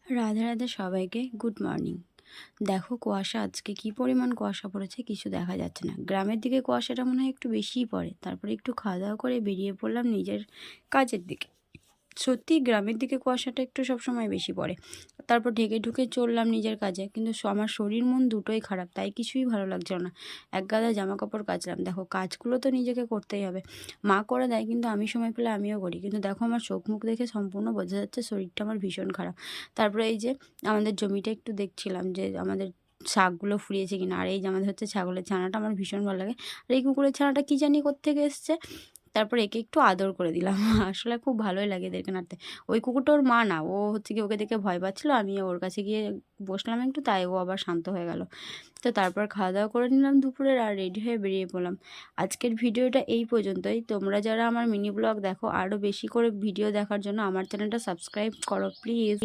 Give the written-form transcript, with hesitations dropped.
রাধে রাধে সবাইকে good morning. দেখো কুয়াশা আজকে কি পরিমাণ কুয়াশা পড়েছে, কিছু দেখা যাচ্ছে না। গ্রামের দিকে কুয়াশাটা মনে হয় একটু বেশিই পড়ে। তারপরে একটু খাওয়া দাওয়া করে বেরিয়ে পড়লাম নিজের কাজের দিকে। সত্যি গ্রামের দিকে কুয়াশাটা একটু সবসময় বেশি পড়ে। তারপর ঢেকে ঢুকে চললাম নিজের কাজে, কিন্তু আমার শরীর মন দুটোই খারাপ, তাই কিছুই ভালো লাগছিল না। এক গাদা জামা কাপড় কাচলাম। দেখো কাজগুলো তো নিজেকে করতেই হবে, মা করে দেয়, কিন্তু আমি সময় পেলে আমিও করি। কিন্তু দেখো আমার চোখ মুখ দেখে সম্পূর্ণ বোঝা যাচ্ছে শরীরটা আমার ভীষণ খারাপ। তারপরে এই যে আমাদের জমিটা একটু দেখছিলাম যে আমাদের শাকগুলো ফুরিয়েছে কিনা। আর এই যে আমাদের হচ্ছে ছাগলের ছানাটা, আমার ভীষণ ভালো লাগে। আর এই কুকুরের ছানাটা কী জানি কোত্থেকে এসছে। তারপর একে একটু আদর করে দিলাম। আসলে খুব ভালোই লাগে এদেরকে নাড়তে। ওই কুকুরটা ওর মা না, ও হচ্ছে গিয়ে ওকে দেখে ভয় পাচ্ছিল। আমি ওর কাছে গিয়ে বসলাম একটু, তাই ও আবার শান্ত হয়ে গেল। তো তারপর খাওয়া দাওয়া করে নিলাম দুপুরের, আর রেডি হয়ে বেরিয়ে পড়লাম। আজকের ভিডিওটা এই পর্যন্তই। তোমরা যারা আমার মিনি ব্লগ দেখো, আরও বেশি করে ভিডিও দেখার জন্য আমার চ্যানেলটা সাবস্ক্রাইব করো প্লিজ।